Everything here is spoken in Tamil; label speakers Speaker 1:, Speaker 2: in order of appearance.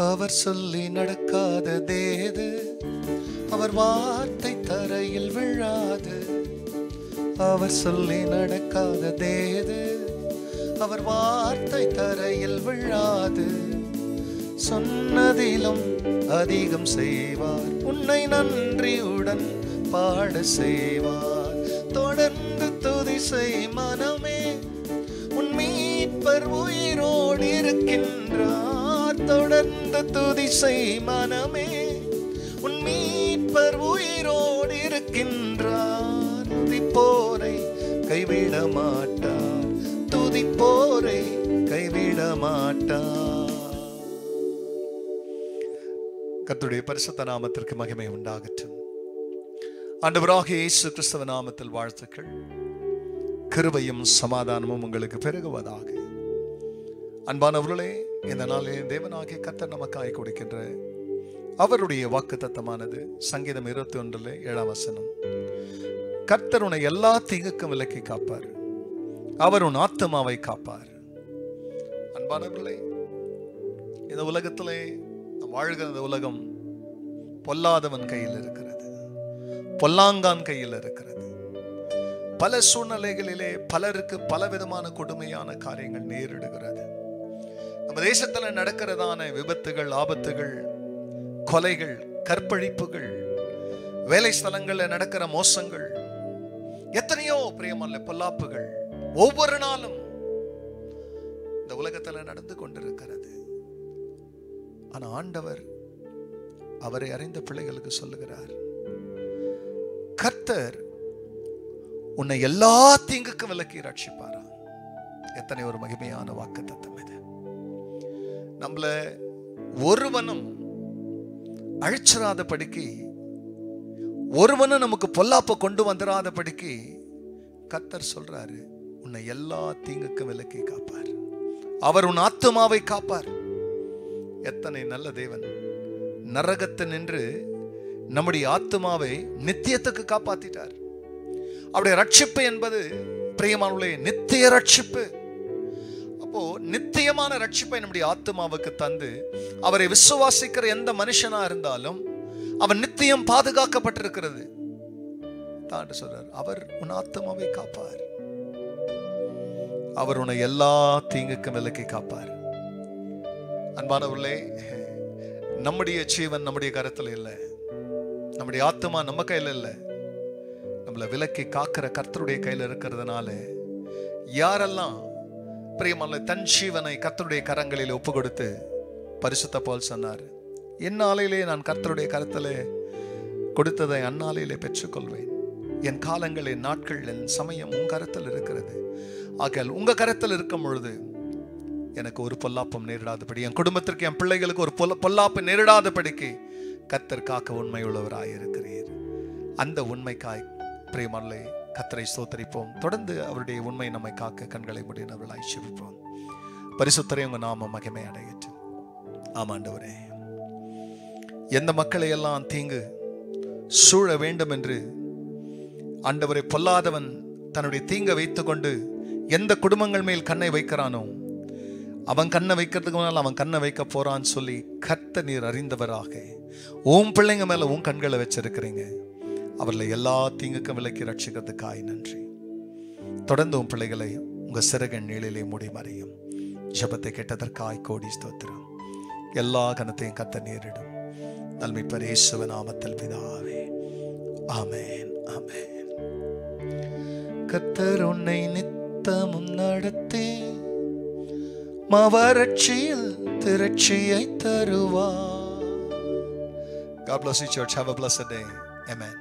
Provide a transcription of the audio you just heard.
Speaker 1: அவர் சொல்லி நடக்காததேது, அவர் வார்த்தை தரையில் விழாது. அவர் சொல்லி நடக்காததேது, அவர் வார்த்தை தரையில் விழாது. சொன்னதிலும் அதிகம் செய்வார், உன்னை நன்றியுடன் பாட செய்வார். தொடர்ந்து துதி செய் மனமே, உன் மீட்பர் உயிரோடு இருக்கின்றார். தொடர்ந்து துதி செய் மனமே, உன் மீட்பர் உயிரோடு இருக்கின்றார். துதிப்போரை கைவிட மாட்டார், துதிப்போரை கைவிட மாட்டார். கர்த்தருடைய பரிசுத்த நாமத்திற்கு மகிமை உண்டாகட்டும். ஆண்டவராகிய இயேசு கிறிஸ்துவ நாமத்தில் வாழ்த்துக்கள். கிருபையும் சமாதானமும் உங்களுக்கு பெருகுவதாக. அன்பானவர்களே, இந்த நாளில் தேவனாகிய கர்த்தர் நமக்காய் கொடுக்கின்ற அவருடைய வாக்குத்தத்தமானது சங்கீதம் 21:7. கர்த்தர் உன்னை எல்லா தீங்குக்கும் விலக்கி காப்பார், அவர் உன் ஆத்துமாவை காப்பார். அன்பானவர்களே, இந்த உலகத்திலே வாழ்கிற உலகம் பொல்லாதவன் கையில் இருக்கிறது, பொல்லாங்கான் கையில் இருக்கிறது. பல சூழ்நிலைகளிலே பலருக்கு பலவிதமான கொடுமையான காரியங்கள் நேரிடுகிறது. நம்ம தேசத்துல நடக்கிறதான விபத்துகள், ஆபத்துகள், கொலைகள், கற்பழிப்புகள், வேலை ஸ்தலங்களில் நடக்கிற மோசங்கள், எத்தனையோ பிரியமல்ல பொல்லாப்புகள் ஒவ்வொரு நாளும் இந்த உலகத்துல நடந்து கொண்டிருக்கிறது. ஆனா ஆண்டவர் அவரை அறிந்த பிள்ளைகளுக்கு சொல்லுகிறார், கர்த்தர் உன்னை எல்லா தீங்குக்கும் விலக்கி ரட்சிப்பாரா. எத்தனை ஒரு மகிமையான வாக்குத்தத்தம் இது. நம்மள ஒருவனும் அழிச்சிராத படிக்கு, ஒருவனும் நமக்கு பொல்லாப்ப கொண்டு வந்துடாத படிக்கு கர்த்தர் சொல்றாரு, உன்னை எல்லா தீங்குக்கும் விலக்கி காப்பார், அவர் உன் ஆத்துமாவை காப்பார். எத்தனை நல்ல தேவன். நரகத்தை நின்று நம்முடைய ஆத்துமாவை நித்தியத்துக்கு காப்பாத்திட்டார். அவருடைய ரட்சிப்பு என்பது பிரியமானவர்களே நித்திய ரட்சிப்பு. அப்போ நித்தியமான ரட்சிப்பை நம்முடைய ஆத்துமாவுக்கு தந்து அவரை விசுவாசிக்கிற எந்த மனுஷனா இருந்தாலும் அவன் நித்தியம் பாதுகாக்கப்பட்டிருக்கிறது தான் சொல்றார். அவர் உன் ஆத்துமாவை காப்பார், அவர் உன்னை எல்லா தீங்குக்கும் விலக்கி காப்பார். அன்பானவர்களே, நம்முடைய ஜீவன் நம்முடைய கரத்தில் இல்லை, நம்முடைய ஆத்துமா நம்ம கையில் இல்லை, நம்மளை விலக்கி காக்கிற கர்த்தருடைய கையில் இருக்கிறதுனால யாரெல்லாம் பிரியமான தன் ஜீவனை கர்த்தருடைய கரங்களில் ஒப்பு கொடுத்து, பரிசுத்த பவுல் சொன்னார், என் நாளிலே நான் கர்த்தருடைய கரத்திலே கொடுத்ததை அந்நாளிலே பெற்றுக்கொள்வேன். என் காலங்கள், என் நாட்கள், என் சமயம் உன் கரத்தில் இருக்கிறது. ஆகையால் உங்க கரத்தில் இருக்கும் பொழுது எனக்கு ஒரு பொல்லாப்பம் நேரிடாதபடி, என் குடும்பத்திற்கு, என் பிள்ளைகளுக்கு ஒரு பொல்லாப்பு நேரிடாதபடிக்கு கர்த்தர் காக்க உண்மை உள்ளவராய் இருக்கிறீர். அந்த உண்மைக்காய் பிரியமானவர்களே கர்த்தரை ஸ்தோத்திரிப்போம். தொடர்ந்து அவருடைய உண்மை நம்மை காக்க கண்களை மூடினவர்களாய் ஜெபிப்போம். பரிசுத்தரே, உங்க நாமம் மகிமை அடையட்டும். ஆமாண்டவரே, எந்த மக்களை எல்லாம் தீங்கு சூழ வேண்டும் என்று ஆண்டவரை பொல்லாதவன் தன்னுடைய தீங்கை வைத்துக் கொண்டு எந்த குடும்பங்கள் மேல் கண்ணை வைக்கிறானோ, அவன் கண்ணை வைக்கிறதுக்கு முன்னால் அவன் கண்ணை வைக்க போறான்னு சொல்லி கர்த்தர் நீர் அறிந்தவராக உன் பிள்ளைங்க மேல உன் கண்களை வச்சிருக்கிறீங்க. அவர்களை எல்லா தீங்குக்கும் விலக்கி ரட்சிக்கிறதுக்காய் நன்றி. தொடர்ந்து உன் பிள்ளைகளை உங்க சிறகன் நீளிலே மூடி மறையும். ஜெபத்தை கேட்டதற்காய் கோடி ஸ்தோத்திரம். எல்லா கனத்தையும் கர்த்தர் நேரிடும். நல்மீட்பர் இயேசுவின் நாமத்தில் பிதாவே, ஆமென், ஆமென். கர்த்தர் உன்னை நித்தமும் நடத்தி மவரட்சியில் திரட்சியை தருவார். God bless you, church. Have a blessed day. Amen.